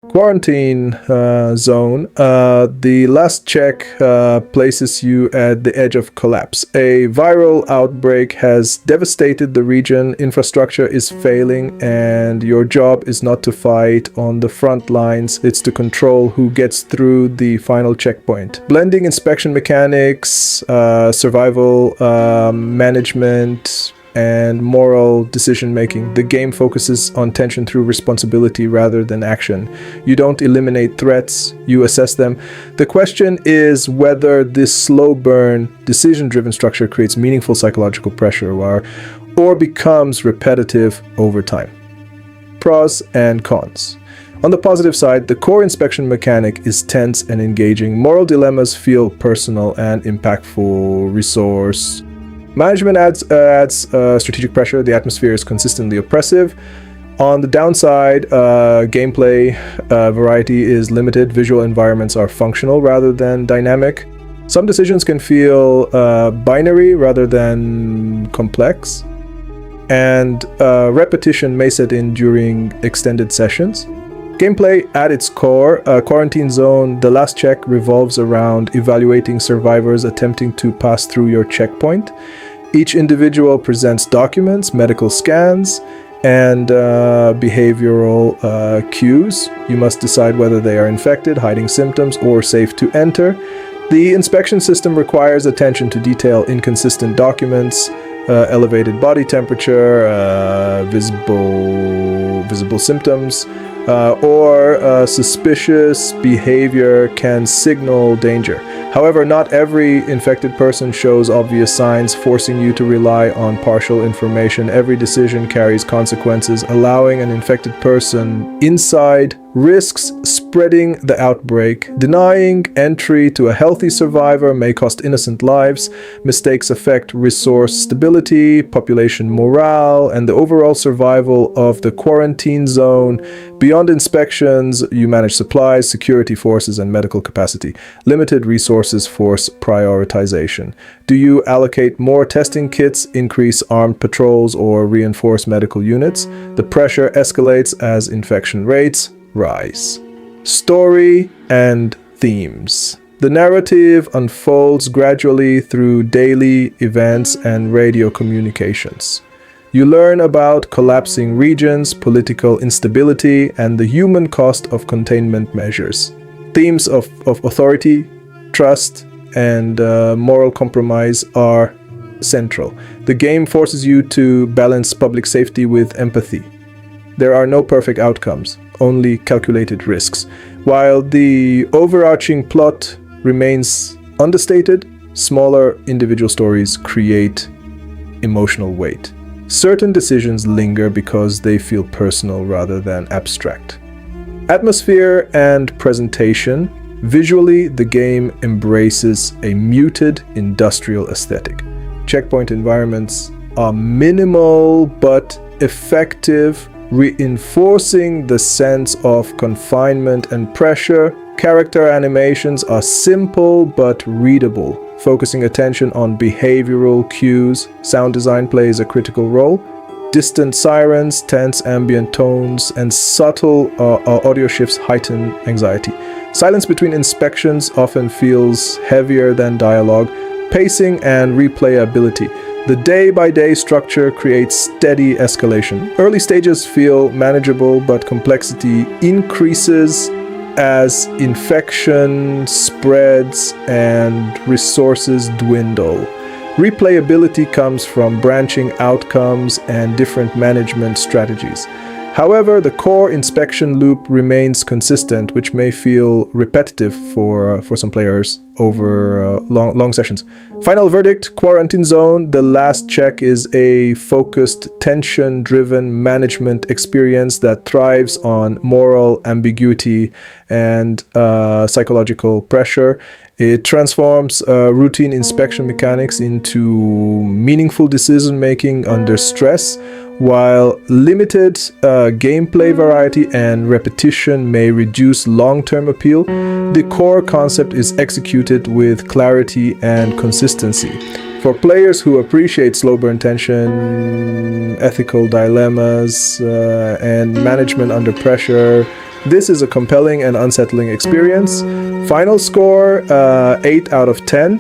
Quarantine zone. The last check places you at the edge of collapse. A viral outbreak has devastated the region, infrastructure is failing, and your job is not to fight on the front lines, it's to control who gets through the final checkpoint. Blending inspection mechanics, survival management, and moral decision making. The game focuses on tension through responsibility rather than action. You don't eliminate threats, you assess them. The question is whether this slow burn, decision driven structure creates meaningful psychological pressure or becomes repetitive over time. Pros and cons. On the positive side, the core inspection mechanic is tense and engaging. Moral dilemmas feel personal and impactful. Resource management adds strategic pressure. The atmosphere is consistently oppressive. On the downside, gameplay variety is limited. Visual environments are functional rather than dynamic. Some decisions can feel binary rather than complex. And repetition may set in during extended sessions. Gameplay at its core, Quarantine Zone, the last check revolves around evaluating survivors attempting to pass through your checkpoint. Each individual presents documents, medical scans, and behavioral cues. You must decide whether they are infected, hiding symptoms, or safe to enter. The inspection system requires attention to detail, inconsistent documents, elevated body temperature, visible symptoms, or suspicious behavior can signal danger. However, not every infected person shows obvious signs, forcing you to rely on partial information. Every decision carries consequences. Allowing an infected person inside risks spreading the outbreak. Denying entry to a healthy survivor may cost innocent lives. Mistakes affect resource stability, population morale, and the overall survival of the quarantine zone. Beyond inspections, you manage supplies, security forces, and medical capacity. Limited resources force prioritization. Do you allocate more testing kits, increase armed patrols, or reinforce medical units? The pressure escalates as infection rates rise. Story and themes. The narrative unfolds gradually through daily events and radio communications. You learn about collapsing regions, political instability, and the human cost of containment measures. Themes of authority, trust, and moral compromise are central. The game forces you to balance public safety with empathy. There are no perfect outcomes, only calculated risks. While the overarching plot remains understated, smaller individual stories create emotional weight. Certain decisions linger because they feel personal rather than abstract. Atmosphere and presentation. Visually, the game embraces a muted industrial aesthetic. Checkpoint environments are minimal but effective, reinforcing the sense of confinement and pressure. Character animations are simple but readable, focusing attention on behavioral cues. Sound design plays a critical role. Distant sirens, tense ambient tones, and subtle audio shifts heighten anxiety. Silence between inspections often feels heavier than dialogue. Pacing and replayability. The day-by-day structure creates steady escalation. Early stages feel manageable, but complexity increases as infection spreads and resources dwindle. Replayability comes from branching outcomes and different management strategies. However, the core inspection loop remains consistent, which may feel repetitive for some players over long sessions. Final verdict, Quarantine Zone. The last check is a focused, tension-driven management experience that thrives on moral ambiguity and psychological pressure. It transforms routine inspection mechanics into meaningful decision-making under stress. While limited gameplay variety and repetition may reduce long-term appeal, the core concept is executed with clarity and consistency. For players who appreciate slow burn tension, ethical dilemmas, and management under pressure, this is a compelling and unsettling experience. Final score, 8 out of 10.